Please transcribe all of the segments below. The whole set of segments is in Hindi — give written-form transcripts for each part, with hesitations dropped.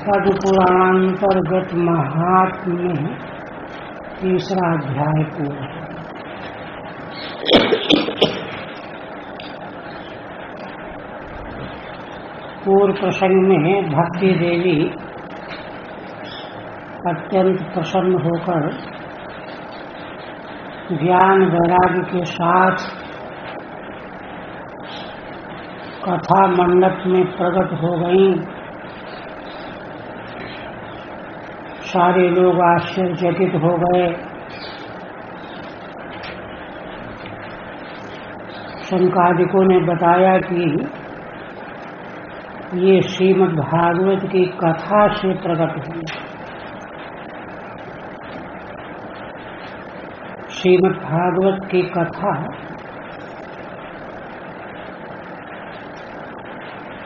पद्मपुराणांतर्गत महात्म्य में तीसरा अध्याय पूरा। पूर्व प्रसंग में भक्ति देवी अत्यंत प्रसन्न होकर ज्ञान वैराग्य के साथ कथा मंडप में प्रकट हो गईं। सारे लोग आश्चर्यचकित हो गए। शंकादिकों ने बताया कि ये श्रीमद् भागवत की कथा से प्रकट हुई। श्रीमद् भागवत की कथा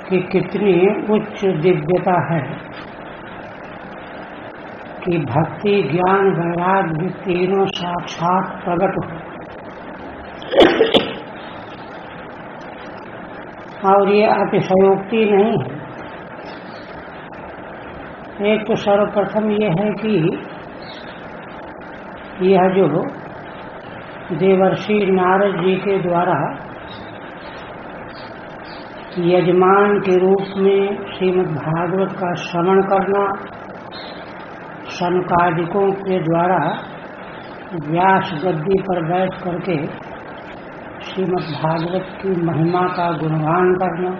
की कितनी उच्च दिव्यता है कि भक्ति ज्ञान वैराग्य तीनों साक्षात प्रकट हो। और ये अतिशयोक्ति नहीं है। एक तो सर्वप्रथम ये है कि यह जो देवर्षि नारद जी के द्वारा यजमान के रूप में श्रीमद् भागवत का श्रवण करना, शनकादिकों के द्वारा व्यास गद्दी पर बैठ करके श्रीमद् भागवत की महिमा का गुणगान करना,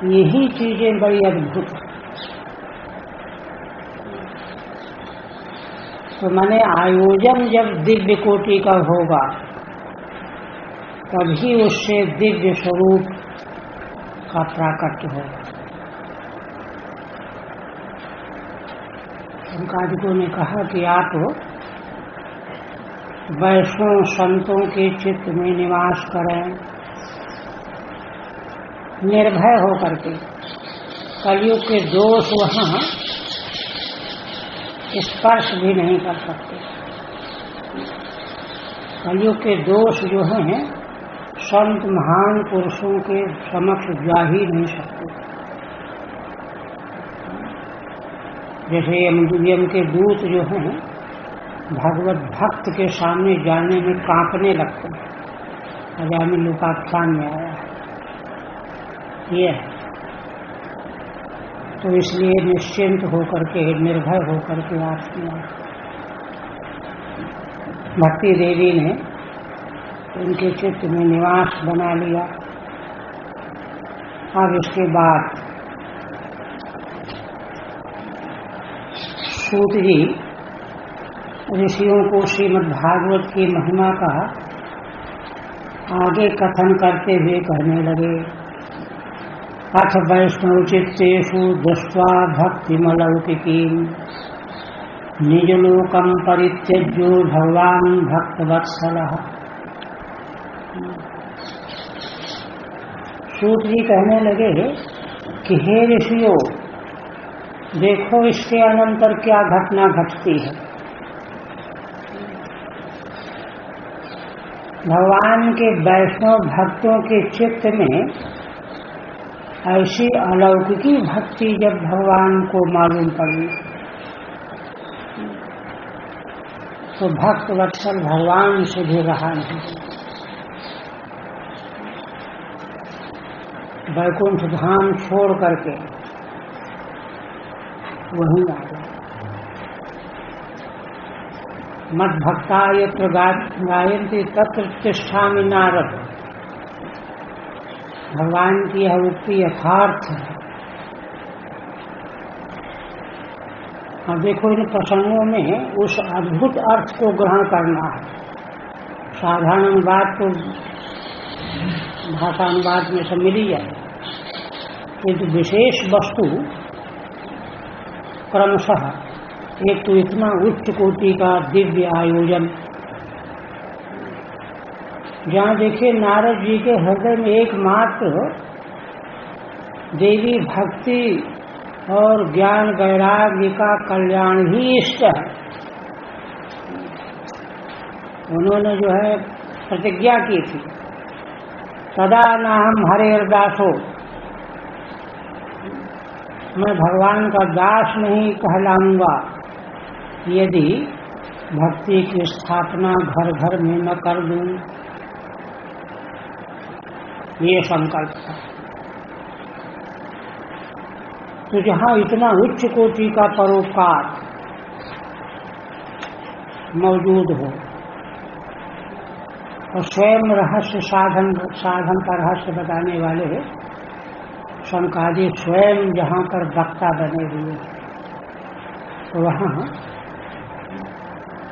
यही चीजें बड़ी अद्भुत। तो मैंने आयोजन जब दिव्य कोटि का होगा तभी उससे दिव्य स्वरूप का प्राकट्य होगा। शंकादिकों ने कहा कि आप वैष्णव संतों के चित्त में निवास करें, निर्भय होकर के। कलयुग के दोष वहाँ स्पर्श भी नहीं कर सकते। कलयुग के दोष जो हैं संत महान पुरुषों के समक्ष जा ही नहीं सकते। जैसे यम के दूत जो हैं भगवत भक्त के सामने जाने में कांपने लगते हैं। अजामिल लोकाख्यान में आया है ये है। तो इसलिए निश्चिंत होकर के निर्भय होकर के आप सुना। भक्ति देवी ने उनके चित्त में निवास बना लिया। अब इसके बाद सूत जी ऋषियों को श्रीमद् भागवत की महिमा का आगे कथन करते हुए कहने लगे। अथ वैष्णव चित्तेषु दृष्ट्वा भक्तिमलौकिकीं निजलोकं परित्यज्यो भगवान् भक्तवत्सलः। सूत जी कहने लगे कि हे ऋषियों, देखो इसके अनंतर क्या घटना घटती है। भगवान के वैष्णव भक्तों के चित्त में ऐसी अलौकिकी भक्ति जब भगवान को मालूम पड़ी तो भक्त वत्सल भगवान से भी रहा नहीं। वैकुंठ धाम छोड़ करके वहीं आ गए। मद भक्ता यत्र गायन्ति तत्र तिष्ठामि नारद। भगवान की यह उक्ति यथार्थ है। अब देखो इन प्रसंगों में उस अद्भुत अर्थ को ग्रहण करना है। साधारण अनुवाद तो भाषा अनुवाद में सब मिल ही जाए, किंतु विशेष वस्तु क्रमशः एक तो इतना उच्च कोटि का दिव्य आयोजन, जहाँ देखिए नारद जी के हृदय में एकमात्र देवी भक्ति और ज्ञान वैराग्य का कल्याण ही इष्ट है। उन्होंने जो है प्रतिज्ञा की थी तदा नाहम हरेर्दासो, मैं भगवान का दास नहीं कहलाऊंगा यदि भक्ति की स्थापना घर घर में न कर दूं। ये संकल्प था। तो जहाँ इतना उच्च कोटि का परोपकार मौजूद हो और स्वयं रहस्य साधन का रहस्य बताने वाले शंकादि स्वयं जहाँ पर वक्ता बने हुए, तो वहाँ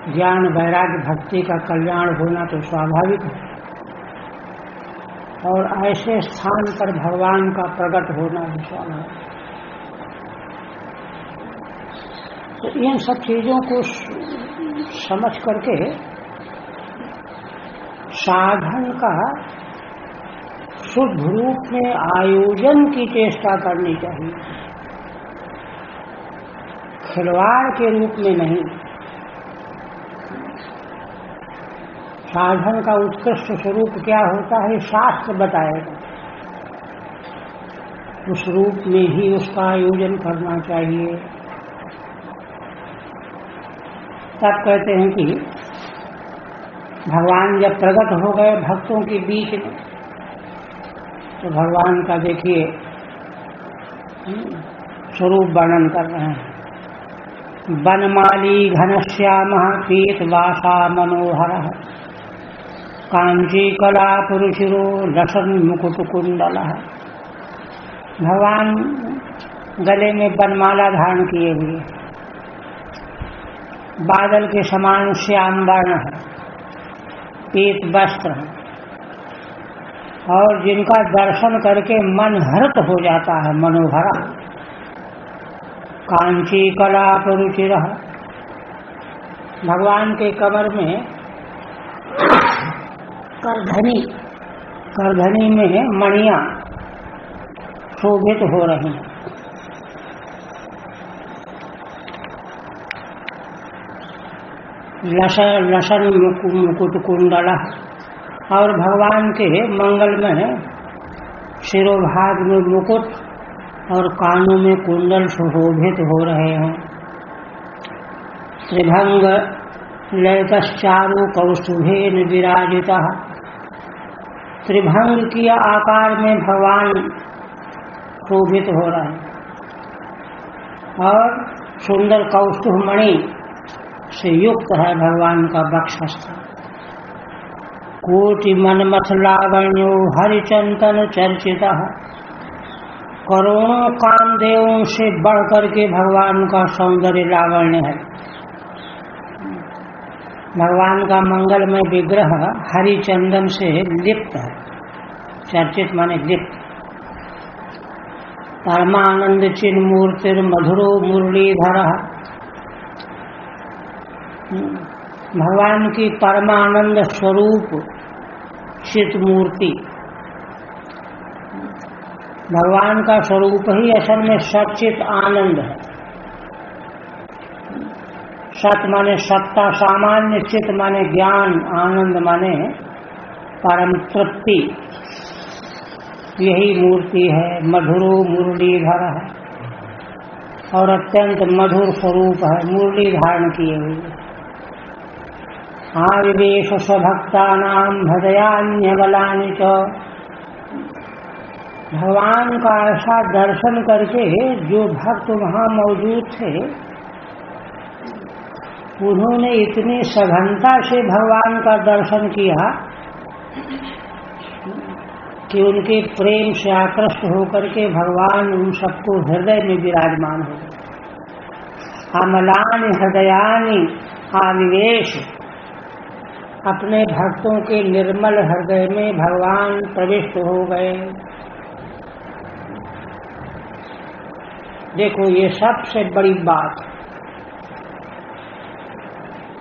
ज्ञान वैराग्य भक्ति का कल्याण होना तो स्वाभाविक है, और ऐसे स्थान पर भगवान का प्रकट होना भी स्वाभाविक। तो इन सब चीजों को समझ करके साधन का शुद्ध रूप में आयोजन की चेष्टा करनी चाहिए, खिलवाड़ के रूप में नहीं। साधन का उत्कृष्ट स्वरूप क्या होता है शास्त्र बताएगा, उस रूप में ही उसका आयोजन करना चाहिए। तब कहते हैं कि भगवान जब प्रकट हो गए भक्तों के बीच में, तो भगवान का देखिए स्वरूप वर्णन कर रहे हैं। वनमाली घनश्याम पीतवासा मनोहर, कांची कला पुरुषिरो लसन मुकुट कुंडल। भगवान गले में वनमाला धारण किए हुए, बादल के समान श्याम वर्ण है, पीत वस्त्र है, और जिनका दर्शन करके मन हर्ष हो जाता है, मनोहरा। कांची कला पुरुचिर, भगवान के कमर में करधनी में मणियां शोभित हो रही हैं। लसन मुकुट कुंडला, और भगवान के मंगल में शिरोभाग में मुकुट और कानों में कुंडल सुशोभित हो रहे हैं। त्रिभंग लयतश्चारु कौस्तुभेन विराजिता, त्रिभंग की आकार में भगवान शोभित हो रहे हैं, और सुंदर कौस्तुभ मणि से युक्त है भगवान का वक्षस्थल। कोटि मनमथ लावण्यो हरिचंदन चर्चिता, करोड़ों कामदेवों से बढ़कर के भगवान का सौंदर्य लावण्य है। भगवान का मंगलमय विग्रह हरिचंदन से लिप्त है, चर्चित माने लिप्त। परमानंद चिन्ह मूर्तिर मधुरो मुरलीधर, भगवान की परमानंद स्वरूप चित मूर्ति, भगवान का स्वरूप ही असल में सच्चित आनंद है। सत माने सत्ता सामान्य, चित माने ज्ञान, आनंद माने परम तृप्ति, यही मूर्ति है। मधुरो मुरलीधर है, और अत्यंत मधुर स्वरूप है, मुरली धारण किए हुए। आविवेश स्वभक्तानां भजयान्यबलानि च, भगवान का ऐसा दर्शन करके जो भक्त वहाँ मौजूद थे, उन्होंने इतनी सघनता से भगवान का दर्शन किया कि उनके प्रेम से आकृष्ट होकर के भगवान उन सबको हृदय में विराजमान हो गए। अमलानि हृदयानि आविवेश, अपने भक्तों के निर्मल हृदय में भगवान प्रविष्ट हो गए। देखो ये सबसे बड़ी बात,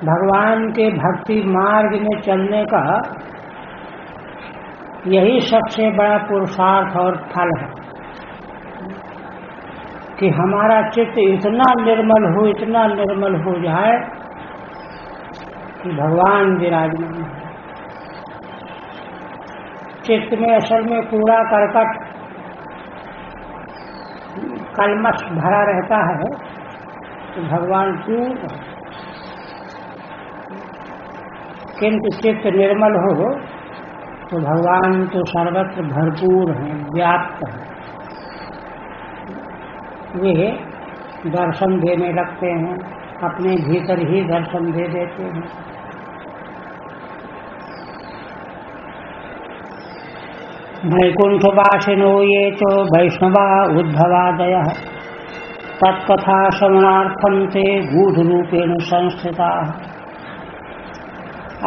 भगवान के भक्ति मार्ग में चलने का यही सबसे बड़ा पुरुषार्थ और फल है कि हमारा चित्त इतना निर्मल हो, इतना निर्मल हो जाए कि भगवान विराजमान है। चित्त में असल में कूड़ा करकट कलमश भरा रहता है तो भगवान दूर है, किंतु चित्त निर्मल हो तो भगवान तो सर्वत्र भरपूर हैं, व्याप्त हैं। वे दर्शन देने लगते हैं, अपने भीतर ही दर्शन दे देते हैं। वैकुंठवासिनो ये च वैष्णवा उद्धवादयः तत्कथा श्रवणार्थं ते गूढ़रूपेण संस्थिताः।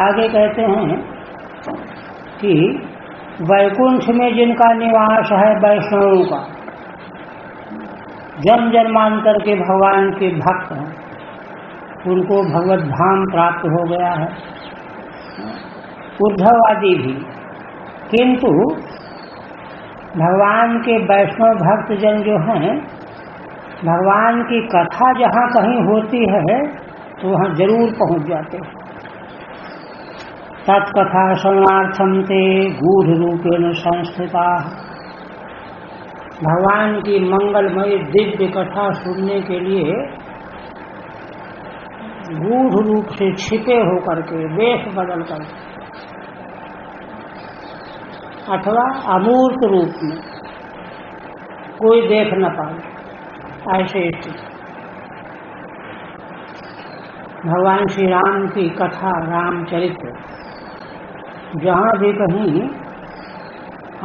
आगे कहते हैं कि वैकुंठ में जिनका निवास है वैष्णवों का, जन्म जन्मांतर के भगवान के भक्त हैं, उनको भगवत धाम प्राप्त हो गया है। उद्धव आदि भी, किंतु भगवान के वैष्णव भक्त जन जो हैं, भगवान की कथा जहाँ कहीं होती है तो वहाँ जरूर पहुँच जाते हैं। तत्कथा श्रवणार्थं ते गूढ़ रूपेण संस्थिता। भगवान की मंगलमय दिव्य कथा सुनने के लिए गूढ़ रूप से छिपे होकर के, वेश बदल कर, अथवा अमूर्त रूप में कोई देख न पाए, ऐसे स्थिति। भगवान श्री राम की कथा, रामचरित्र जहाँ भी कहीं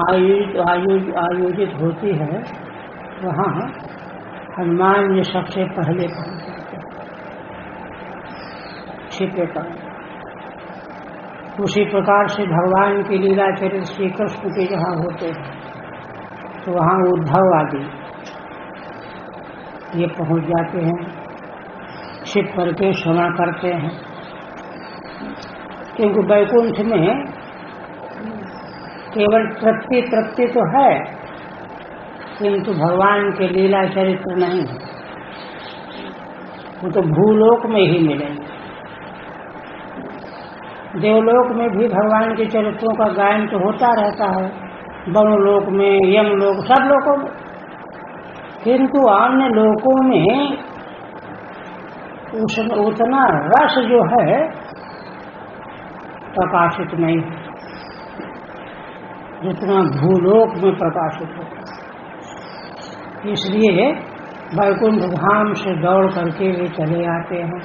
आयोजित होती है, वहाँ हनुमान जी सबसे पहले पहुँच जाते हैं, छिपे पर। उसी प्रकार से भगवान की लीला चरित्र श्री कृष्ण के जहाँ होते हैं तो वहाँ उद्धव आदि ये पहुँच जाते हैं, छिप करके श्रवण करते हैं। क्योंकि वैकुंठ में केवल तृप्ति तो है, किंतु भगवान के लीला चरित्र नहीं है, वो तो भूलोक में ही मिलेंगे। देवलोक में भी भगवान के चरित्रों का गायन तो होता रहता है, वनलोक में, यमलोक, सब लोकों में, किंतु अन्य लोकों में उतना रस जो है प्रकाशित नहीं, जितना भूलोक में प्रकाशित होता। इसलिए वैकुंठ धाम से दौड़ करके वे चले आते हैं।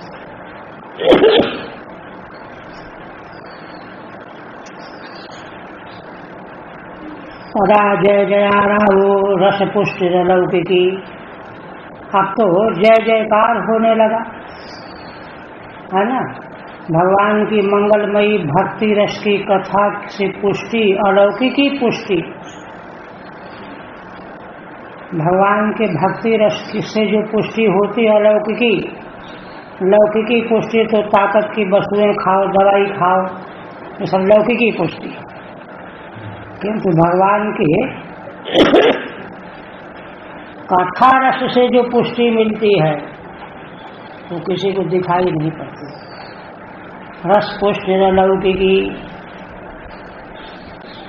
सदा जय जयकारो रस पुष्टि लौकिकी। अब तो जय जयकार होने लगा है ना। भगवान की मंगलमयी भक्ति रस की कथा से पुष्टि, अलौकिकी पुष्टि, भगवान के भक्ति रस से जो पुष्टि होती है अलौकिकी, लौकिकी पुष्टि तो ताकत की वस्तुएं खाओ, दवाई खाओ, ये सब लौकिकी पुष्टि। किंतु भगवान के कथा रस से जो पुष्टि मिलती है वो किसी को दिखाई नहीं पड़ती। रस पुष्टि लौकिकी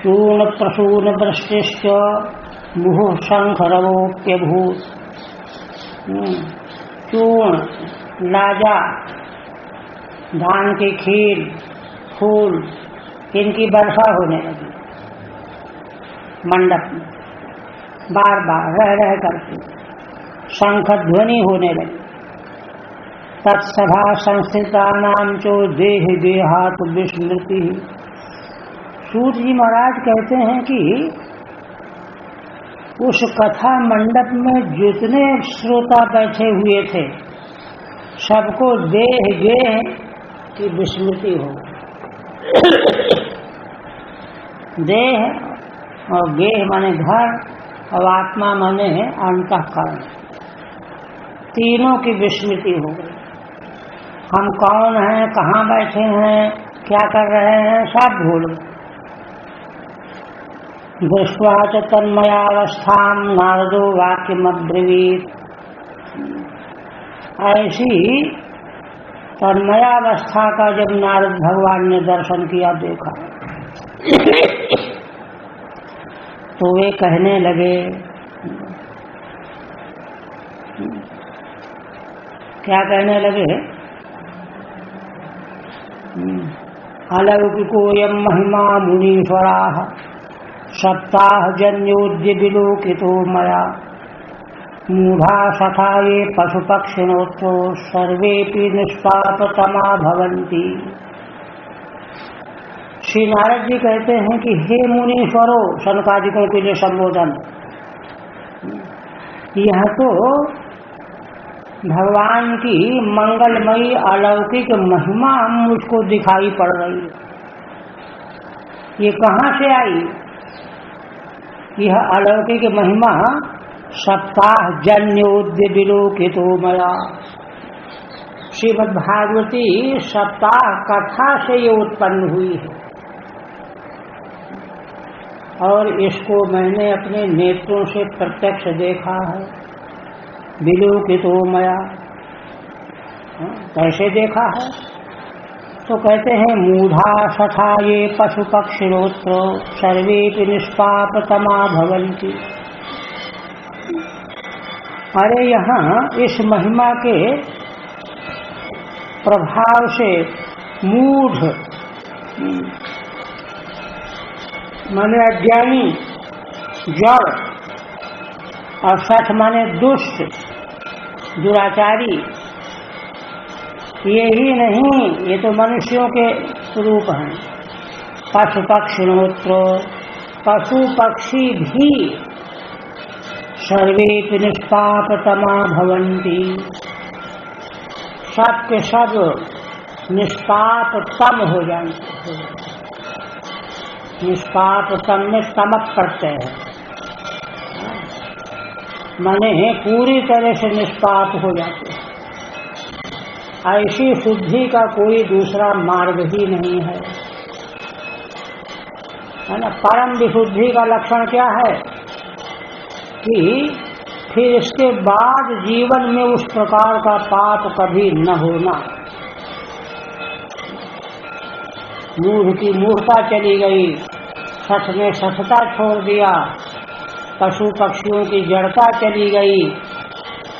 चूर्ण प्रसून वृष्टिश्च मुहुः शंखरवोप्यभूत। चूर्ण, लाजा, धान की खीर, फूल, इनकी वर्षा होने लगी मंडप में, बार बार रह रह करके शंख ध्वनि होने लगी। तत्सभा संस्थितानां चो देह देहात विस्मृति। सूत जी महाराज कहते हैं कि उस कथा मंडप में जितने श्रोता बैठे हुए थे सबको देह गेह की विस्मृति हो। देह और गेह माने घर और आत्मा माने अंतःकरण, तीनों की विस्मृति हो गई। हम कौन हैं, कहाँ बैठे हैं, क्या कर रहे हैं, सब भूल गए। दृष्ट्वा च तन्मयावस्थां नारदो वाक्यमब्रवीत्। ऐसी तन्मयावस्था का जब नारद भगवान ने दर्शन किया, देखा तो वे कहने लगे, क्या कहने लगे? अलौकिकोऽयं महिमा मुनीश्वराः सप्ताहजन्योद्य विलोकितो मया मूढ़ा सखा ये पशुपक्षिणोत्सो सर्वेपि निष्पापतमा भवन्ति। श्री नारद जी कहते हैं कि हे मुनीश्वरों, सनकादिकों के लिए संबोधन, यह तो भगवान की मंगलमयी अलौकिक महिमा मुझको दिखाई पड़ रही है। ये कहाँ से आई? यह अलौकिक महिमा सप्ताह जन्योद्य विलोकितो मया, श्रीमद्भागवती सप्ताह कथा से ये उत्पन्न हुई है और इसको मैंने अपने नेत्रों से प्रत्यक्ष देखा है। विलोकितो मया, कैसे देखा है? तो कहते हैं मूढ़ा सखा ये पशु पक्षिणोत्र सर्वेपि निष्पापतमा भवन्ति। अरे यहाँ इस महिमा के प्रभाव से मूढ़ माने अज्ञानी, जड़, और सठ माने दुष्ट, दुराचारी, ये ही नहीं, ये तो मनुष्यों के रूप हैं। पशु पक्षिणोत्र, पशु पक्षी भी सर्वेपि निष्पापतमा भवन्ति, सब के सब निष्पापतम हो जाते। निष्पापतम में तमक करते हैं, माने पूरी तरह से निष्पाप हो जाते हैं। ऐसी शुद्धि का कोई दूसरा मार्ग ही नहीं है ना। परम विशुद्धि का लक्षण क्या है कि फिर इसके बाद जीवन में उस प्रकार का पाप कभी न होना। मूढ़ की मूढ़ता चली गई, सठ में सठता छोड़ दिया, पशु पक्षियों की जड़ता चली गई,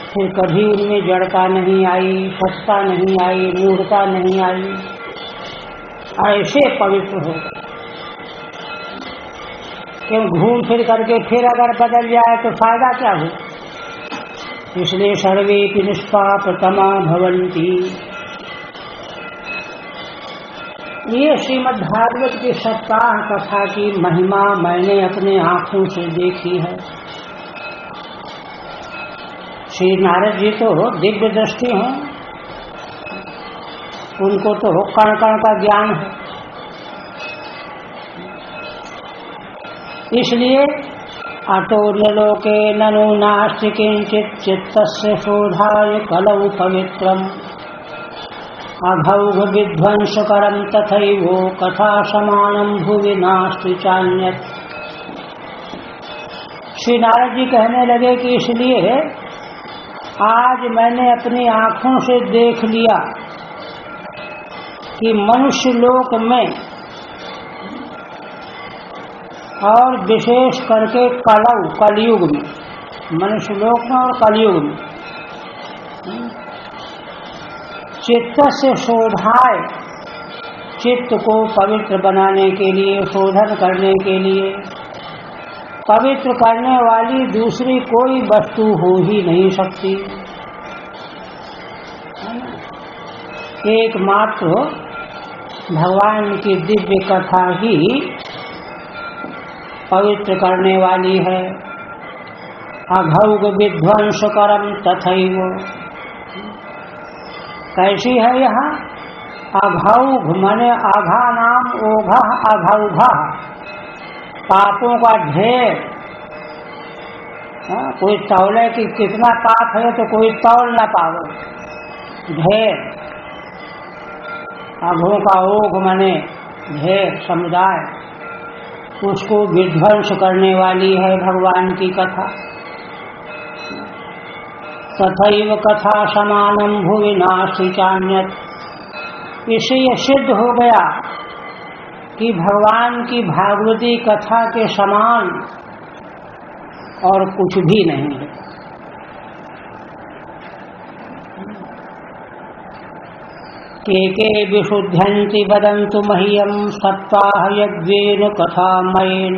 फिर कभी उनमें जड़ता नहीं आई, सठता नहीं आई, मूढ़ता नहीं आई, ऐसे पवित्र हो गए। क्यों घूम फिर करके फिर अगर बदल जाए तो फायदा क्या हो? इसलिए सर्वेपि निष्पापतमा भवन्ति। ये श्रीमद्भागवत की सप्ताह कथा की महिमा मैंने अपने आंखों से देखी है। श्री नारद जी तो दिव्य दृष्टि हैं, उनको तो कण कण का ज्ञान है। इसलिए अतो लोके ननु नास्ति किंचित् चित्तस्य शोधाय कलौ पवित्रम् अघौघ विध्वंसकरं तथैवो कथा समानं भुवि नास्ति चान्यत्। श्री नारद जी कहने लगे कि इसलिए आज मैंने अपनी आंखों से देख लिया कि मनुष्य लोक में और विशेष करके कलयुग में, मनुष्य लोक में और कलयुग में चित्त से शोधाए, चित्त को पवित्र बनाने के लिए, शोधन करने के लिए, पवित्र करने वाली दूसरी कोई वस्तु हो ही नहीं सकती। एकमात्र भगवान की दिव्य कथा ही पवित्र करने वाली है। अघौघ विध्वंसकरं तथैव, कैसी है यहाँ? अघौघ माने आघा नाम ओघा अघौघा, पापों का ढेर। कोई तौले कि कितना पाप है तो कोई तौल ना पावे, ढेर। अघों का ओघ माने ढेर, समुदाय, उसको विध्वंस करने वाली है भगवान की कथा। तथैव कथा समानं भुवि नास्ति चान्यत्। इससे यह सिद्ध हो गया कि भगवान की भागवती कथा के समान और कुछ भी नहीं है। के विशुद्धन्ति वदन्तु मह्यं सत्ताः यज्ञेन कथामयेन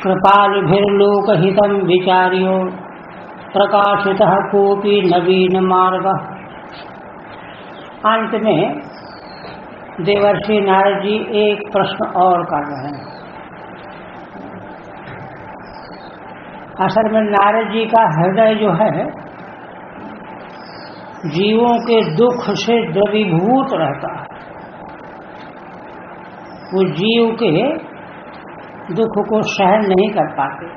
कृपालुभिर्लोकहितं विचार्यो प्रकाशितः कोऽपि नवीन मार्गः। अंत में देवर्षि नारद जी एक प्रश्न और कर रहे हैं। असल में नारद जी का हृदय जो है जीवों के दुख से द्रवीभूत रहता है। वो जीव के दुख को सहन नहीं कर पाते।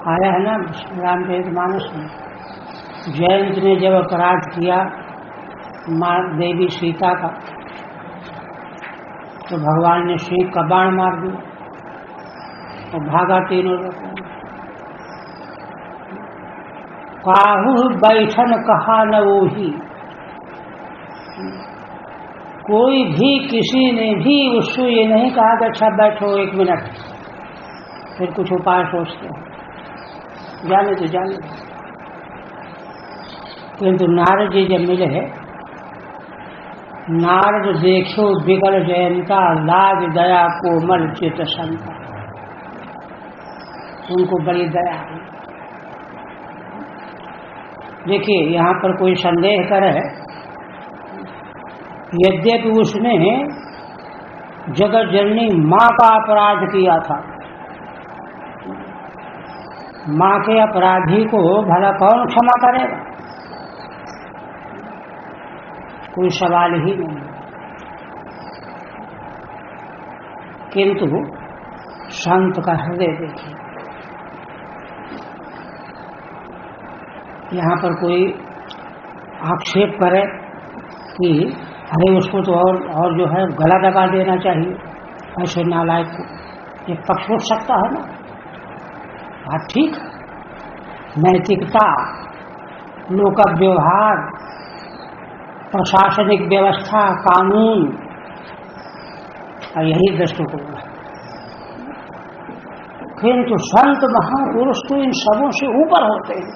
आया है ना रामचरितमानस में, जयंत ने जब अपराध किया माँ देवी सीता का, तो भगवान ने शेख का बाण मार दिया और भागा तीनों लोग। काहू बैठन कहा न वही, कोई भी किसी ने भी उसको ये नहीं कहा कि अच्छा बैठो एक मिनट फिर कुछ उपाय सोचते हैं, जाने तो जाने। किंतु नारद जी जब मिले, नारद देखो बिगड़ जयंता, लाज दया कोमल चित संता, उनको बड़ी दया हुई। देखिए यहाँ पर कोई संदेह करे, यद्यपि उसने जगत जननी माँ का अपराध किया था, माँ के अपराधी को भला कौन क्षमा करेगा, कोई सवाल ही नहीं। किंतु संत का हृदय देखिए, यहाँ पर कोई आक्षेप करे कि अरे उसको तो और जो है गला दबा देना चाहिए, ऐसे नालायक को, ये पक्ष उठ सकता है ना। बात ठीक, नैतिकता, लोक व्यवहार, प्रशासनिक व्यवस्था, कानून, और यही दृष्टिकोण है। किंतु संत महापुरुष तो इन सबों से ऊपर होते हैं,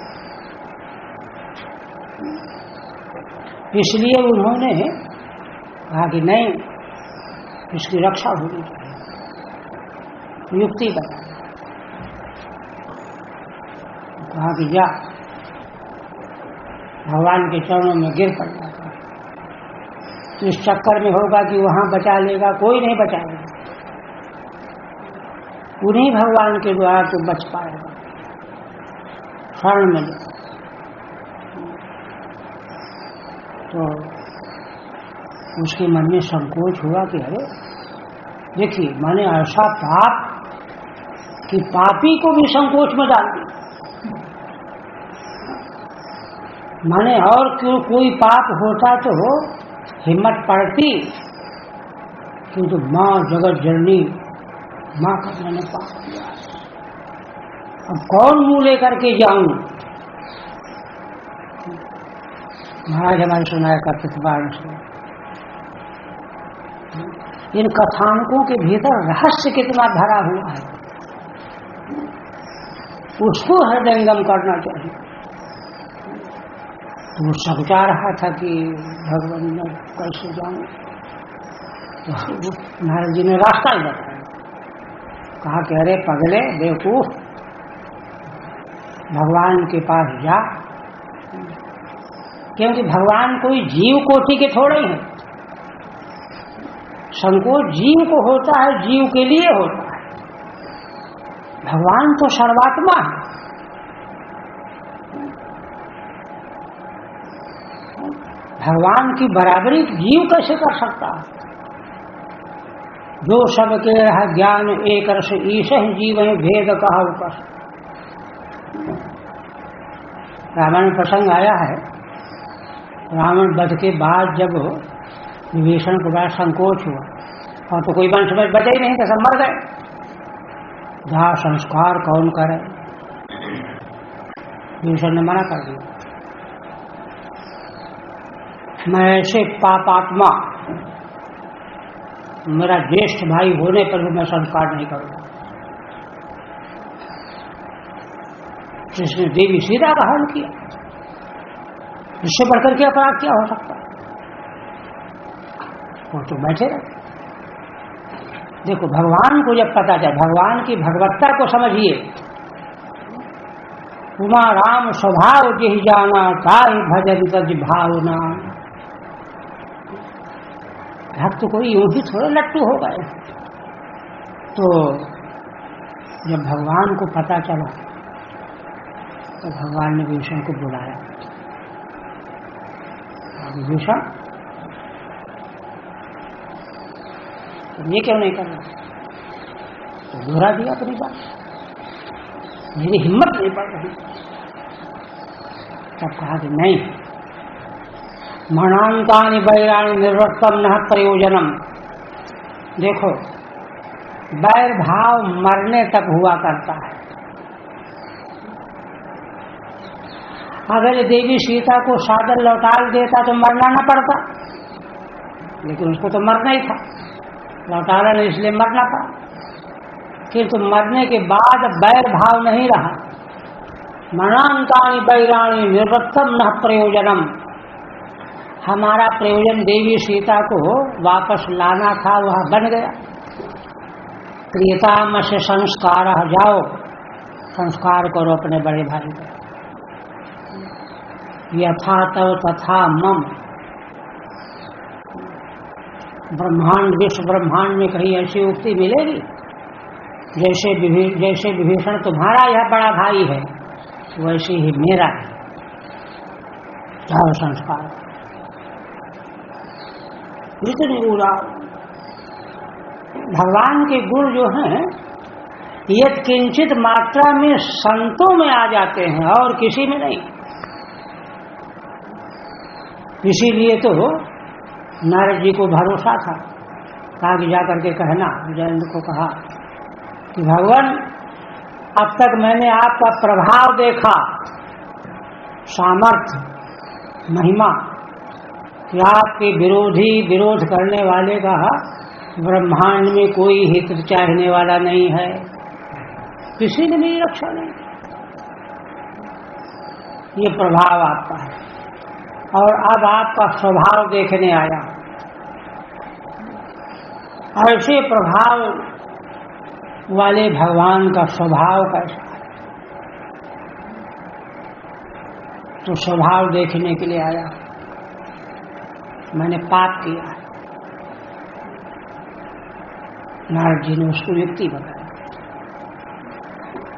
इसलिए उन्होंने कहा कि नहीं, इसकी रक्षा होनी चाहिए, युक्ति बता। कहा कि जा भगवान के चरणों में गिर पड़ना, तो इस चक्कर में होगा कि वहां बचा लेगा, कोई नहीं बचाएगा, उन्हीं भगवान के द्वारा तो बच पाएगा। शरण में तो उसके मन में संकोच हुआ कि अरे देखिए, मैंने ऐसा पाप कि पापी को भी संकोच में डाल दिया। मैंने और क्यों कोई पाप होता तो हिम्मत पड़ती, किंतु माँ जगत जननी माँ का मैंने पाप किया, अब कौन मुंह लेकर के जाऊं। महाराज हमारे सुनाया करते थे बार से, इन कथानकों के भीतर रहस्य कितना भरा हुआ है, उसको हृदयंगम करना चाहिए। तो वो समझा रहा था कि भगवान मैं कैसे जाऊं, तो महाराज जी ने रास्ता ही बताया। कहा कि अरे पगले बेवकूफ, भगवान के पास जा, क्योंकि भगवान कोई जीव कोटि के थोड़े हैं। संकोच जीव को होता है, जीव के लिए होता है, भगवान तो सर्वात्मा है। भगवान की बराबरी जीव कैसे कर सकता है। जो सबके रह ज्ञान एक रस ईश जीव भेद कहा कर। रामायण प्रसंग आया है, रावण वध के बाद जब विभीषण को बड़ा संकोच हुआ, और तो कोई वंश में बचे ही नहीं तो सब मर गए, जहाँ संस्कार कौन करे, विभीषण ने मना कर दिया। मैं ऐसे पापात्मा मेरा ज्येष्ठ भाई होने पर भी मैं संस्कार नहीं करूंगा। जिसने देवी सीता का हरण किया, इससे बढ़कर के अपराध क्या हो सकता है? वो तो बैठे रहे। देखो, भगवान को जब पता चले, भगवान की भगवत्ता को समझिए। उमा राम स्वभाव जिहि जाना, ताहि भजन तज भावना। भक्त कोई यूं ही थोड़े लट्टू हो गए। तो जब भगवान को पता चला तो भगवान ने विभीषण को बुलाया। विभीषण, तुम ये क्यों नहीं कर रहे? तो दोहरा दिया अपनी बात, मेरी हिम्मत नहीं पड़ रही। तब कहा कि नहीं, मरणांतानि वैराणि निर्वर्तम न प्रयोजनम। देखो, वैर भाव मरने तक हुआ करता है। अगर देवी सीता को सादर लौटा देता तो मरना न पड़ता, लेकिन उसको तो मरना ही था, लौटाना नहीं इसलिए मरना पड़ा। किंतु मरने के बाद वैर भाव नहीं रहा। मरणांतानि वैराणि निर्वर्तम न प्रयोजनम। हमारा प्रयोजन देवी सीता को वापस लाना था, वह बन गया। क्रियताम से संस्कार, जाओ संस्कार करो अपने बड़े भाई को। यथा तव तथा मम। ब्रह्मांड, विश्व ब्रह्मांड में कहीं ऐसी उक्ति मिलेगी? जैसे विभीषण तुम्हारा यह बड़ा भाई है, वैसे ही मेरा है। जाओ संस्कार। जितने भगवान के गुण जो हैं, यद किंचित मात्रा में संतों में आ जाते हैं और किसी में नहीं। इसीलिए तो नारद जी को भरोसा था, आगे जाकर के कहना, जयंत को कहा कि भगवान, अब तक मैंने आपका प्रभाव देखा, सामर्थ्य, महिमा, कि आपके विरोधी, विरोध करने वाले का ब्रह्मांड में कोई हित चाहने वाला नहीं है, किसी ने मेरी रक्षा नहीं। ये प्रभाव आपका है। और अब आपका स्वभाव देखने आया। ऐसे प्रभाव वाले भगवान का स्वभाव कैसा है? तो स्वभाव देखने के लिए आया। मैंने पाप किया। नारद जी ने उसको युक्ति बताई,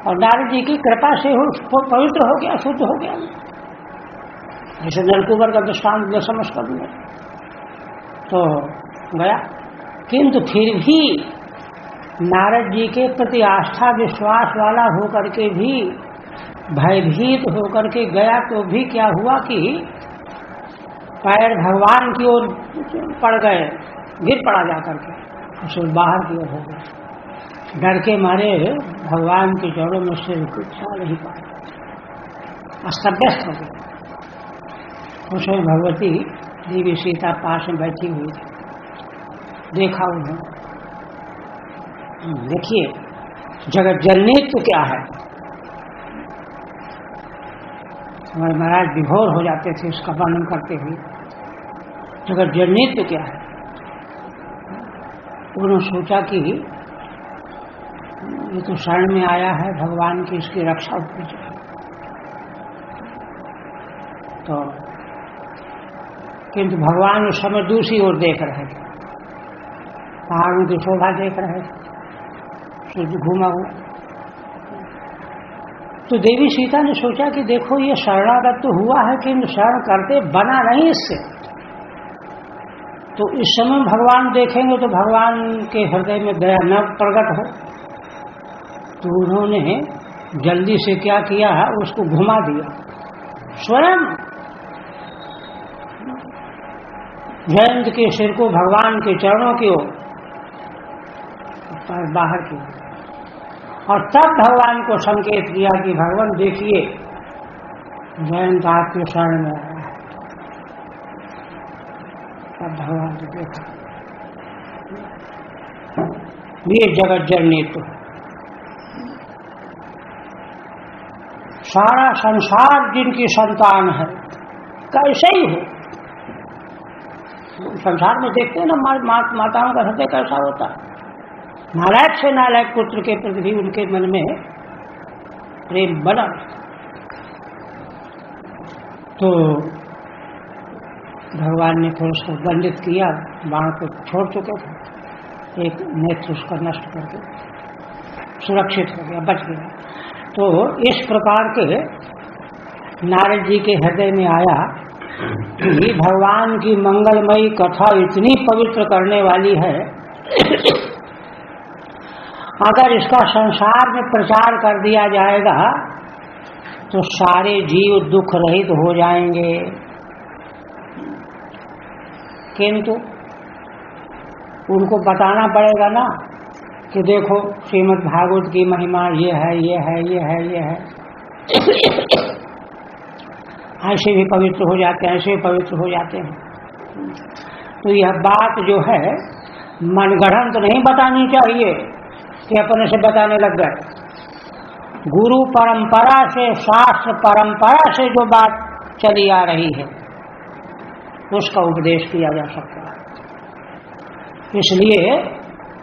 और नारद जी की कृपा से पवित्र हो गया, शुद्ध हो गया। जैसे नलकुबर का दृष्टांत समझ कर दिया तो गया। किंतु फिर भी नारद जी के प्रति आस्था विश्वास वाला होकर के भी, भयभीत होकर के गया, तो भी क्या हुआ कि पैर भगवान की ओर पड़ गए, गिर पड़ा जाकर के, उसे बाहर की ओर हो गए। डर के मारे भगवान के चरणों में से उठा नहीं पाए, अस्त व्यस्त हो गए। उसमें भगवती देवी सीता पास में बैठी हुई थी। देखा उन्होंने, देखिए जगत जननी तो क्या है। हमारे महाराज विभोर हो जाते थे इसका वर्णन करते हुए। जगत जननी तो क्या है। उन्होंने सोचा कि ये तो शरण में आया है भगवान की, इसकी रक्षा होनी चाहिए। तो किंतु भगवान उस समय दूसरी ओर देख रहे थे, पहाड़ों की शोभा देख रहे थे, सूर्य घूमा हुआ। तो देवी सीता ने सोचा कि देखो ये शरणागत तो हुआ है, किंतु शरण करते बना नहीं इससे। तो इस समय भगवान देखेंगे तो भगवान के हृदय में दया न प्रकट हो। तो उन्होंने जल्दी से क्या किया, उसको घुमा दिया स्वयं। जयंत के सिर को भगवान के चरणों की ओर, बाहर की ओर, और तब भगवान को संकेत किया कि भगवान देखिए जयंत आपके शरण में आया है। तब भगवान ने देखा ये जगत जननी तो सारा संसार जिनकी संतान है, कैसे ही हो। संसार में देखते हैं ना माताओं का हृदय कैसा होता है। नालायक से नालायक पुत्र के प्रति भी उनके मन में प्रेम बना। तो भगवान ने फिर उसको दंडित किया, बाण को छोड़ चुके थे, एक नेत्र उसका नष्ट करके सुरक्षित हो गया, बच गया। तो इस प्रकार के नारद जी के हृदय में आया कि भगवान की मंगलमयी कथा इतनी पवित्र करने वाली है, अगर इसका संसार में प्रचार कर दिया जाएगा तो सारे जीव दुख रहित हो जाएंगे। किंतु उनको बताना पड़ेगा ना कि देखो श्रीमद् भागवत की महिमा ये है, ये है, ये है, ये है। ऐसे भी पवित्र हो जाते हैं, ऐसे भी पवित्र हो जाते हैं। तो यह बात जो है मनगढ़ंत तो नहीं बतानी चाहिए कि अपने से बताने लग गए। गुरु परंपरा से, शास्त्र परंपरा से जो बात चली आ रही है उसका उपदेश किया जा सकता है। इसलिए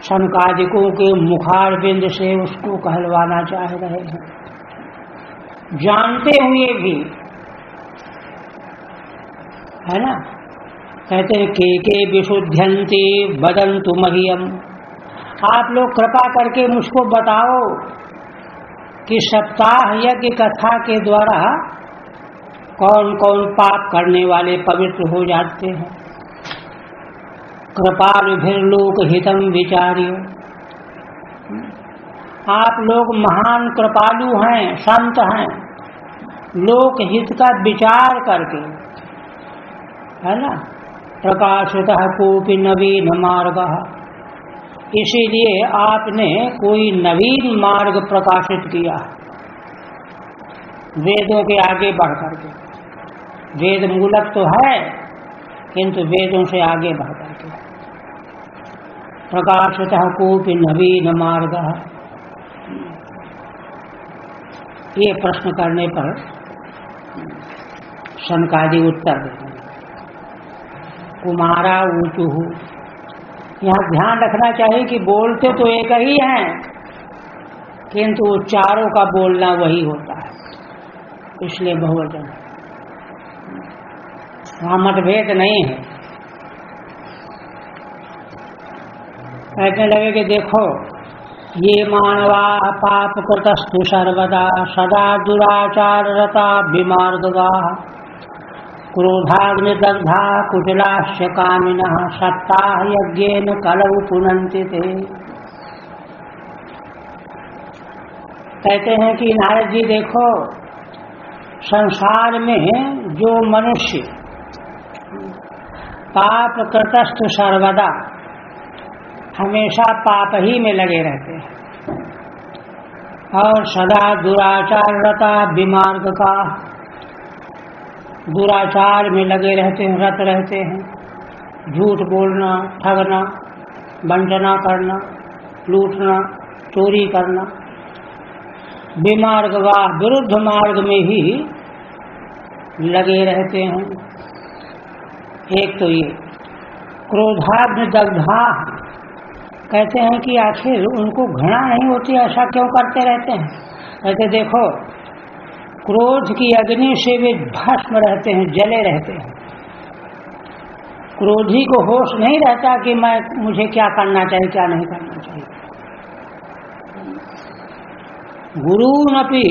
शनकादिकों के मुखारबिंद से उसको कहलवाना चाह रहे हैं, जानते हुए भी, है ना। कहते हैं के विशुद्ध्यन्ति वदन्तु मह्यम, आप लोग कृपा करके मुझको बताओ कि सप्ताह यज्ञ कथा के द्वारा कौन कौन पाप करने वाले पवित्र हो जाते हैं। कृपालुभिर्लोक हितम विचार्य, आप लोग महान कृपालु हैं, संत हैं, लोक हित का विचार करके, है ना। प्रकाशितः कोपि नवीन मार्गः, इसीलिए आपने कोई नवीन मार्ग प्रकाशित किया वेदों के आगे बढ़ करके। वेद मूलक तो है किंतु वेदों से आगे बढ़ करके। प्रकाशितः कोपि नवीन मार्गः, ये प्रश्न करने पर शनकादि उत्तर देते हैं। कुमारा ऊचुः, यहाँ ध्यान रखना चाहिए कि बोलते तो एक ही हैं किंतु चारों का बोलना वही होता है, इसलिए बहुवचन। वहाँ मतभेद नहीं है। कहने लगे कि देखो ये मानवा पाप कृतस्तु सर्वदा सदा दुराचार रता विमार्गगा क्रोधाग्निदग्धा कुटिलाश्च कामिनः सप्ताह यज्ञेन कलौ पुनन्ति ते। कहते हैं कि नारद जी देखो, संसार में जो मनुष्य पाप कृतस्तु सर्वदा, हमेशा पाप ही में लगे रहते हैं, और सदा दुराचार रता विमार्ग का, दुराचार में लगे रहते हैं, रत रहते हैं। झूठ बोलना, ठगना, वंचना करना, लूटना, चोरी करना, विमार्ग का, विरुद्ध मार्ग में ही लगे रहते हैं। एक तो ये क्रोधाग्नि दग्धा, कहते हैं कि आखिर उनको घृणा नहीं होती, ऐसा क्यों करते रहते हैं। कहते देखो क्रोध की अग्नि से वे भस्म रहते हैं, जले रहते हैं। क्रोधी को होश नहीं रहता कि मुझे क्या करना चाहिए, क्या नहीं करना चाहिए। गुरूनपि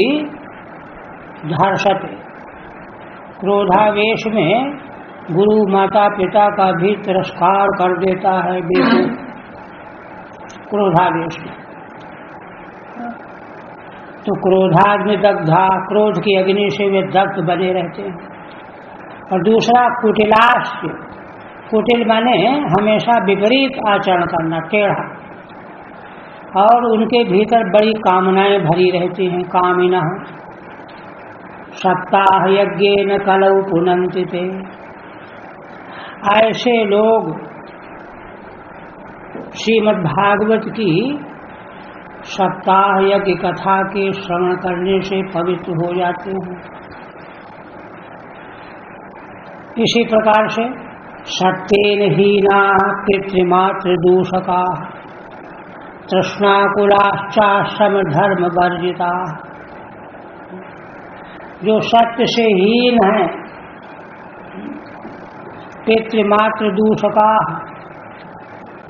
धर्षते, क्रोधावेश में गुरु माता पिता का भी तिरस्कार कर देता है बेटे, क्रोधावेश में। तो क्रोधाग्नि दग्धा, क्रोध की अग्नि से वे दग्ध बने रहते हैं। और दूसरा कुटिलाश्च, कुटिल माने हमेशा विपरीत आचरण करना, टेढ़ा, और उनके भीतर बड़ी कामनाएं भरी रहती हैं, कामिनः सप्ताह यज्ञेन कलौ पुनन्ति ते। ऐसे लोग श्रीमद् भागवत की सप्ताह यज्ञ कथा के श्रवण करने से पवित्र हो जाते हैं। इसी प्रकार से सत्येन हीना पितृमातृ दूषका तृष्णाकुलाश्चाश्रम धर्म वर्जिता, जो सत्य से हीन है, पितृमातृ दूषका,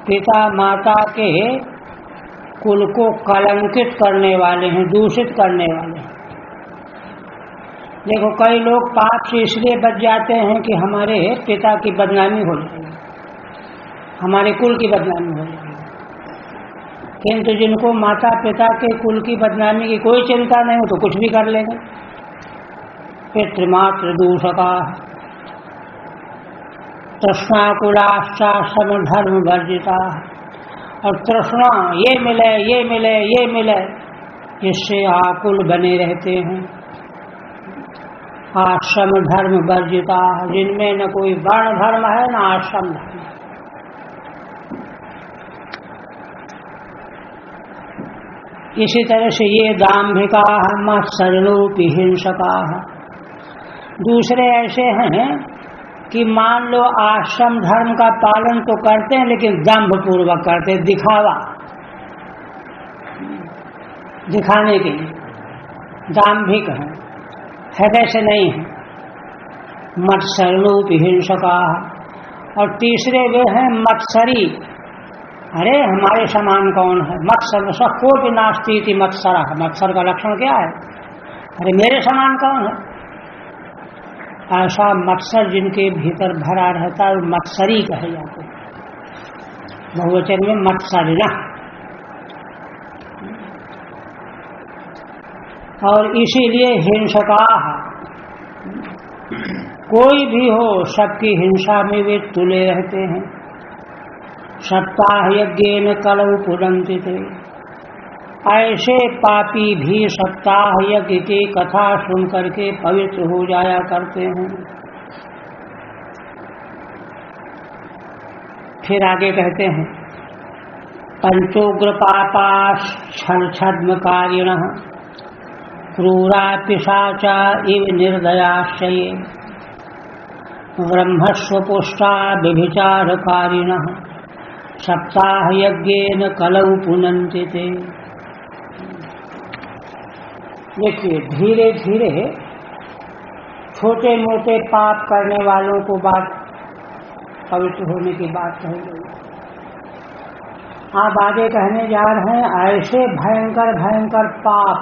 पिता माता के कुल को कलंकित करने वाले हैं, दूषित करने वाले हैं। देखो कई लोग पाप से इसलिए बच जाते हैं कि हमारे पिता की बदनामी हो जाएगी, हमारे कुल की बदनामी हो जाएगी, किंतु जिनको माता पिता के कुल की बदनामी की कोई चिंता नहीं हो तो कुछ भी कर लेंगे। पितृमातृ दूषका तृष्णाकुलाश्चाश्रम धर्म वर्जिता, और तृष्णा ये मिले ये मिले ये मिले, इससे आकुल बने रहते हैं। आश्रम धर्म वर्जिता, जिनमें न कोई वर्ण धर्म है न आश्रम धर्म। इसी तरह से ये दाम्भिका मत्सरणोपि हिंसका, दूसरे ऐसे हैं कि मान लो आश्रम धर्म का पालन तो करते हैं लेकिन दंभ पूर्वक करते, दिखावा, दिखाने के लिए दाम्भिक है, हृदय से नहीं है। मत्सरणोपि हिंसका, और तीसरे वे हैं मत्सरी, अरे हमारे समान कौन है। मत्सर सबको भी नास्ती थी मत्सरा, मत्सर का लक्षण क्या है, अरे मेरे समान कौन है। ऐसा मत्सर जिनके भीतर भरा रहता है मत्सरी कहे जाते हैं, बहुवचन में मत्सरिणा। और इसीलिए हिंसका, कोई भी हो सबकी हिंसा में वे तुले रहते हैं। सप्ताह यज्ञेन कलौ पुनन्ति ते, ऐसे पापी भी सप्ताह यज्ञ की कथा सुन करके पवित्र हो जाया करते हैं। फिर आगे कहते हैं पंचोग्र पापा छद्मकारिणः क्रूरा पिशाचा इव निर्दयाश्चये ब्रह्मस्वपुष्टा व्यभिचारकारिणः सप्ताह यज्ञेन कलौ पुनन्ति ते। देखिए धीरे धीरे छोटे मोटे पाप करने वालों को बात पवित्र होने की बात कही गई। आप आगे कहने जा रहे हैं ऐसे भयंकर भयंकर पाप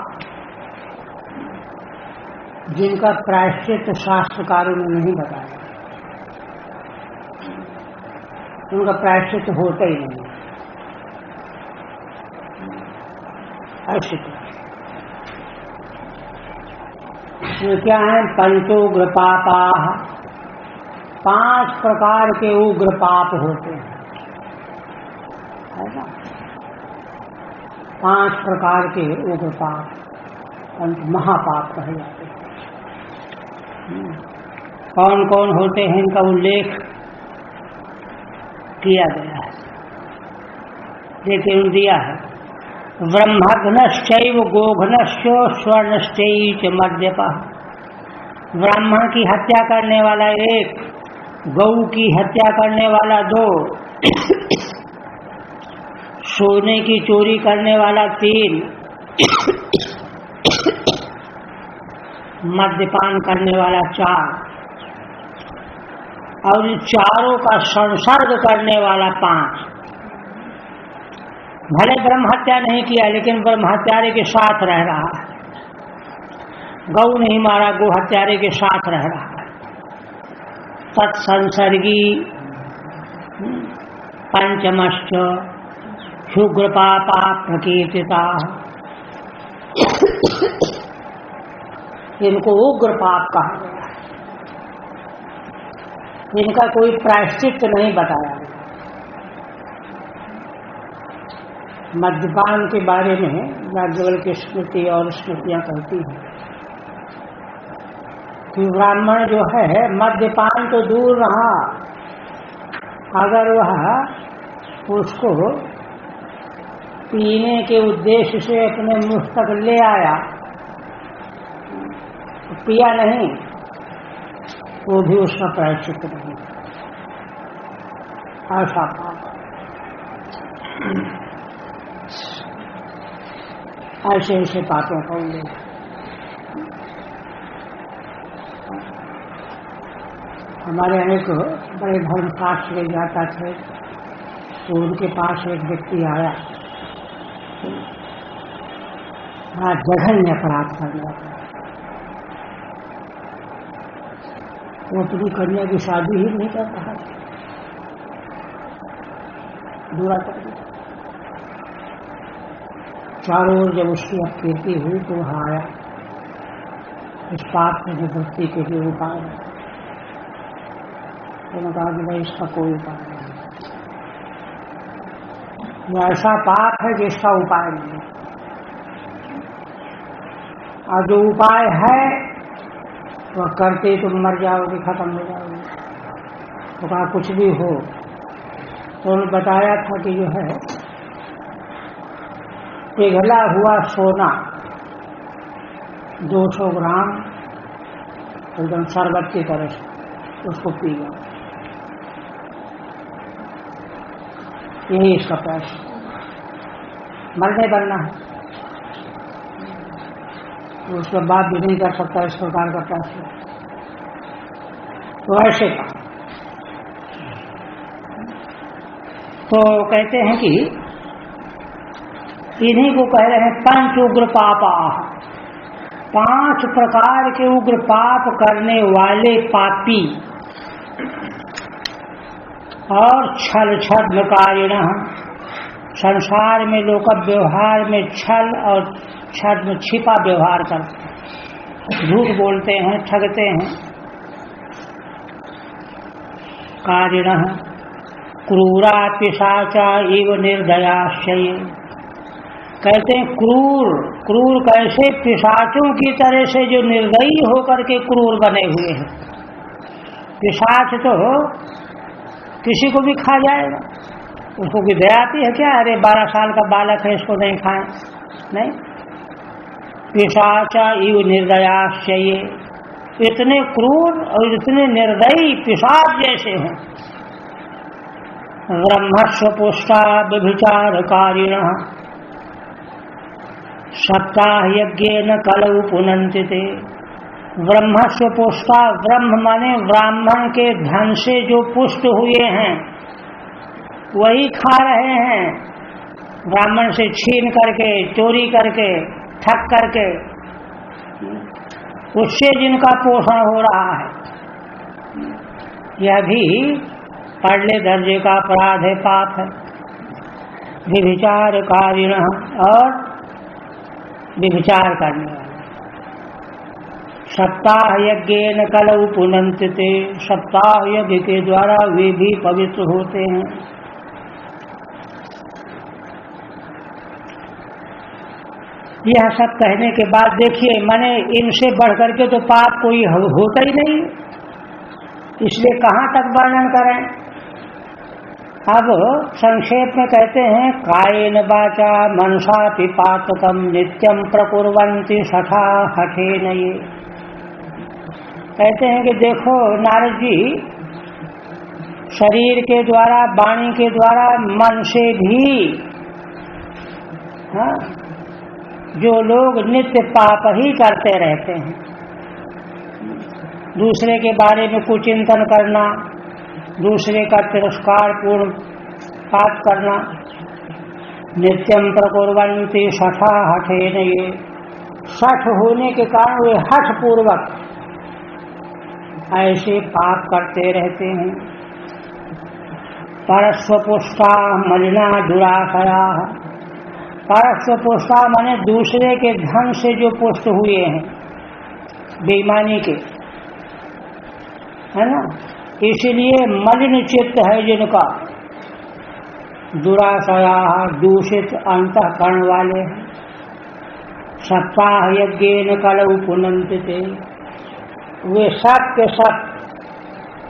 जिनका प्रायश्चित शास्त्रकारों ने नहीं बताया, उनका प्रायश्चित होता ही नहीं। ऐसे तो क्या है, पंचोग्र पापा, 5 प्रकार के उग्र पाप होते हैं, है ना। 5 प्रकार के उग्र पाप, पंच महापाप कहे जाते हैं। कौन कौन होते हैं इनका उल्लेख किया गया है, लेकिन दिया है ब्रह्मघ्नश्चैव गोघ्नश्च स्वर्णश्चैव मद्यपः। ब्राह्मण की हत्या करने वाला 1, गौ की हत्या करने वाला 2, सोने की चोरी करने वाला 3, मद्यपान करने वाला 4, और इन चारों का संसर्ग करने वाला 5। भले ब्रह्म हत्या नहीं किया लेकिन ब्रह्म हत्यारे के साथ रह रहा है, गौ नहीं मारा गो हत्यारे के साथ रह रहा है। तत्संसर्गी पंचमश्च शुग्र पापा प्रकीर्तिता, इनको उग्र पाप कहा गया है, इनका कोई प्रायश्चित नहीं बताया गया। मद्यपान के बारे में याज्ञवल्क्य की स्मृति और स्मृतियां कहती हैं कि ब्राह्मण जो है मद्यपान तो दूर रहा, अगर वह उसको पीने के उद्देश्य से अपने मुख तक ले आया, पिया नहीं, वो भी उसका प्रायश्चित नहीं। ऐसा पाप, ऐसे ऐसे पापों का उल्लेख। हमारे यहाँ एक बड़े धर्मशास्त्र के जाता थे, तो उनके पास एक व्यक्ति आया, हाँ, जघन्य अपराध करने लगा। वो अपनी कन्या की शादी ही नहीं कर रहा, बुरा कर दिया। चारों ओर जब उसकी अपकीर्ति हुई तो वहाँ आया, इस पाप की निवृत्ति के लिए उपाय है। उन्होंने कहा कि भाई इसका कोई उपाय नहीं, यह ऐसा पाप है जिसका उपाय नहीं, और जो उपाय है वह करते तुम मर जाओगे, खत्म हो जाओगे। तो कहा कुछ भी हो। तो उन्होंने बताया था कि जो है पिघला हुआ सोना 200 ग्राम एकदम शरबत की तरह से उसको पी गया, यही इसका प्रयास। मरने बनना है, उसके बाद भी नहीं कर सकता इस प्रकार का प्रयास। तो ऐसे का तो कहते हैं कि इन्हीं को कह रहे हैं पंच उग्र पापा, 5 प्रकार के उग्र पाप करने वाले पापी और छल छद्मकारिण, संसार में लोक व्यवहार में छल और छद्म छिपा व्यवहार करते हैं, झूठ बोलते हैं, ठगते हैं। कारिण क्रूरा पिशाचा इव निर्दयाश्चय, कहते हैं क्रूर, क्रूर कैसे? पिशाचों की तरह से जो निर्दयी होकर के क्रूर बने हुए हैं। पिशाच तो किसी को भी खा जाएगा, उसको भी दया आती है क्या? अरे 12 साल का बालक है, इसको नहीं खाएं, नहीं। पिशाचा इव निर्दयाश्चय, इतने क्रूर और इतने निर्दयी पिशाच जैसे हैं। ब्रह्मस्व पुष्टा व्यभिचारकारिण, सप्ताह यज्ञेन कलौ पुनन्ति ते। ब्रह्मस्व पुष्टा, ब्रह्म माने ब्राह्मण के धन से जो पुष्ट हुए हैं वही खा रहे हैं, ब्राह्मण से छीन करके, चोरी करके, ठग करके, उससे जिनका पोषण हो रहा है, यह भी पढ़ले दर्जे का अपराध है, पाप है। व्यभिचारकारिण, और व्यभिचार करने वाले। सप्ताह यज्ञेन कलौ पुनन्ति ते, सप्ताह यज्ञ के द्वारा वे भी पवित्र होते हैं। यह सब कहने के बाद देखिए, माने इनसे बढ़कर के तो पाप कोई होता ही नहीं, इसलिए कहाँ तक वर्णन करें। अब संक्षेप में कहते हैं, कायेन वाचा मनसा पिपातकम नित्यम प्रकुर्वन्ति सखा हठेन। ये कहते हैं कि देखो नारद जी, शरीर के द्वारा, वाणी के द्वारा, मन से भी, हाँ, जो लोग नित्य पाप ही करते रहते हैं, दूसरे के बारे में कुचिंतन करना, दूसरे का तिरस्कार पूर्ण पाप करना, नित्यम प्रकुर्वन्ति सठा हठेन। ये सठ होने के कारण वे हठ पूर्वक ऐसे पाप करते रहते हैं। परस्वपुष्टा मलिना दुराशया, परस्वपुष्टा माने दूसरे के धन से जो पुष्ट हुए हैं, बेईमानी के, है ना, इसलिए मलिन चित्त है जिनका। दुराशया, दूषित अंतःकरण वाले हैं। सप्ताह यज्ञेन कलौ पुनन्ति ते, वे सब के सब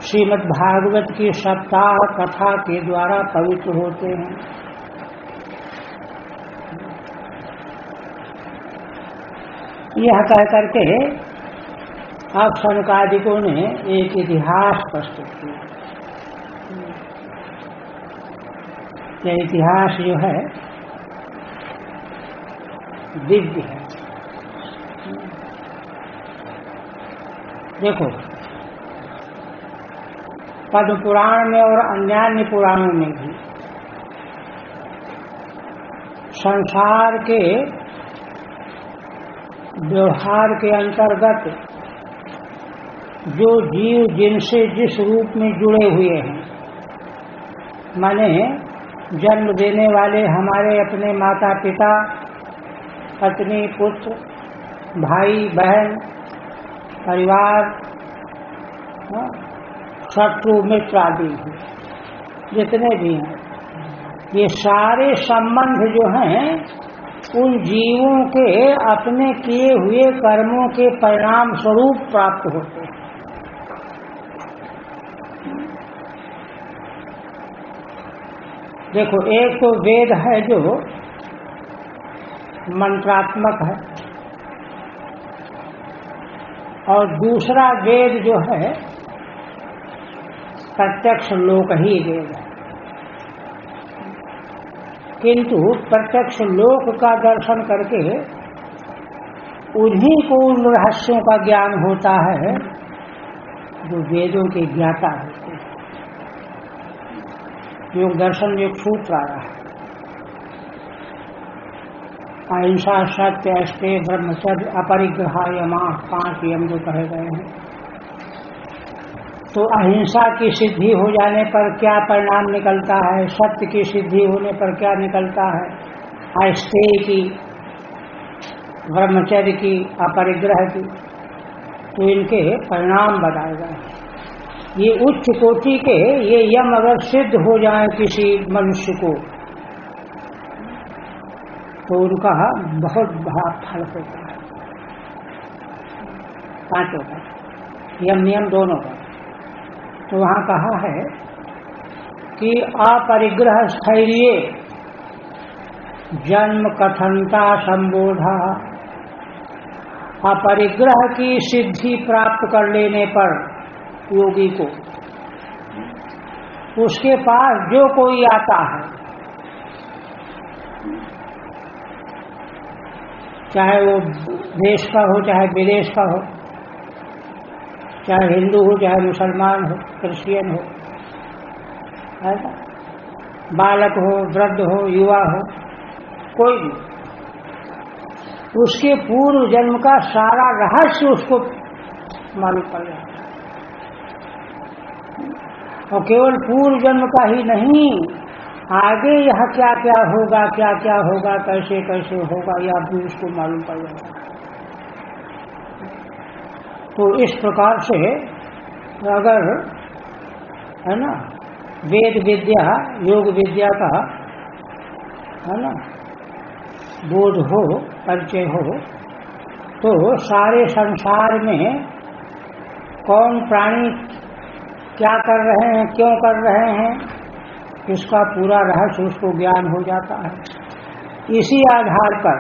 श्रीमद् भागवत की सप्ताह कथा के द्वारा पवित्र होते हैं। यह कह करके अब शनकादिकों ने एक इतिहास प्रस्तुत किया। यह इतिहास जो है दिव्य है। देखो, पद्म पुराण में और अन्यान्य पुराणों में भी संसार के व्यवहार के अंतर्गत जो जीव जिनसे जिस रूप में जुड़े हुए हैं, माने जन्म देने वाले हमारे अपने माता पिता, पत्नी पुत्र, भाई बहन, परिवार, शत्रु मित्र आदि जितने भी हैं, ये सारे संबंध जो हैं उन जीवों के अपने किए हुए कर्मों के परिणाम स्वरूप प्राप्त होते हैं। देखो, एक तो वेद है जो मंत्रात्मक है, और दूसरा वेद जो है प्रत्यक्ष लोक ही वेद है। किंतु प्रत्यक्ष लोक का दर्शन करके उन्हीं को उन रहस्यों का ज्ञान होता है जो वेदों के ज्ञाता होते हैं। योग दर्शन में एक सूत्र आया है, अहिंसा सत्य अस्तेय ब्रह्मचर्य अपरिग्रह यमा, 5 यम जो कहे गए हैं। तो अहिंसा की सिद्धि हो जाने पर क्या परिणाम निकलता है, सत्य की सिद्धि होने पर क्या निकलता है, अस्तेय की, ब्रह्मचर्य की, अपरिग्रह की, तो इनके परिणाम बताए गए। ये उच्च कोटि के ये यम अगर सिद्ध हो जाए किसी मनुष्य को तो उनका बहुत बड़ा फल होता है, 5 का यम नियम दोनों का। तो वहाँ कहा है कि अपरिग्रह स्थैर्य जन्म कथनता संबोधा, अपरिग्रह की सिद्धि प्राप्त कर लेने पर योगी को उसके पास जो कोई आता है, चाहे वो देश का हो चाहे विदेश का हो, चाहे हिंदू हो चाहे मुसलमान हो, क्रिश्चियन हो, ऐसा बालक हो, वृद्ध हो, युवा हो, कोई भी, उसके पूर्व जन्म का सारा रहस्य उसको मालूम पड़ जाता है। और केवल पूर्व जन्म का ही नहीं, आगे यह क्या क्या होगा, क्या क्या होगा, कैसे कैसे होगा, यह भी उसको मालूम पड़ जाता है। तो इस प्रकार से अगर है ना वेद विद्या योग विद्या का है ना बोध हो, परिचय हो, तो सारे संसार में कौन प्राणी क्या कर रहे हैं, क्यों कर रहे हैं, इसका पूरा रहस्य उसको ज्ञान हो जाता है। इसी आधार पर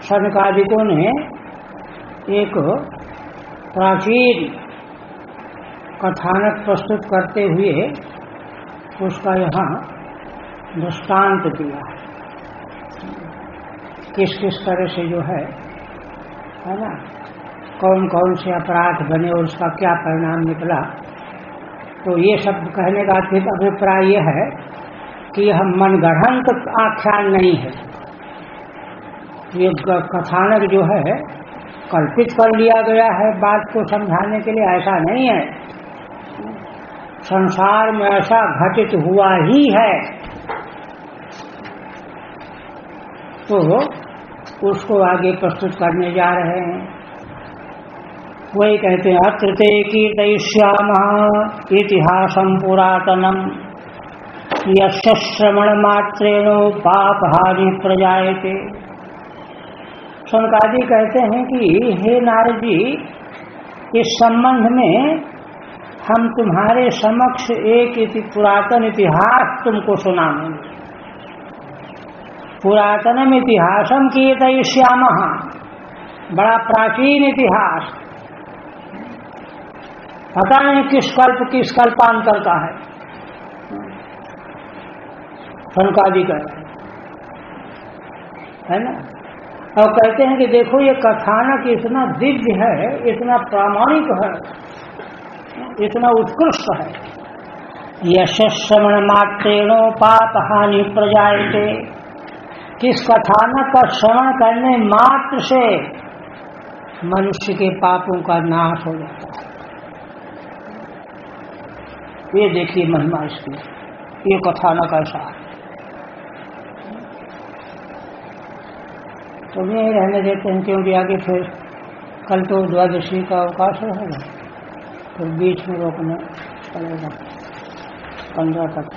सनकादिकों ने एक प्राचीन कथानक प्रस्तुत करते हुए उसका यहाँ दृष्टांत दिया है, किस किस तरह से जो है ना, कौन कौन से अपराध बने और उसका क्या परिणाम निकला। तो ये सब कहने का अभिप्राय यह है कि यह मनगढ़ंत आख्यान नहीं है, ये कथानक जो है कल्पित कर लिया गया है बात को समझाने के लिए, ऐसा नहीं है। संसार में ऐसा घटित हुआ ही है, तो उसको आगे प्रस्तुत करने जा रहे हैं। वही कहते हैं अत्र ते कीर्तयिष्यामः इतिहासं पुरातनम् यस्य श्रवण मात्रेण पापहानि प्रजायते। शौनकादि कहते हैं कि हे नारद जी, इस संबंध में हम तुम्हारे समक्ष एक पुरातन इतिहास तुमको सुनाएंगे। पुरातनम इतिहासम कीर्तयिष्यामः, बड़ा प्राचीन इतिहास, पता नहीं किस कल्पांतर का शौनकादि का है ना। और कहते हैं कि देखो ये कथानक इतना दिव्य है, इतना प्रामाणिक है, इतना उत्कृष्ट है। यश श्रवण मात्रेणो पाप हानि प्रजायते, किस कथानक का श्रवण करने मात्र से मनुष्य के पापों का नाश हो जाता है। ये देखिए महिमा इसकी, ये कथानक ऐसा है। तो यही रहने देते हैं, क्योंकि आगे फिर कल तो द्वादशी का अवकाश रहेगा, तो बीच में रोकना पड़ेगा 15 तक।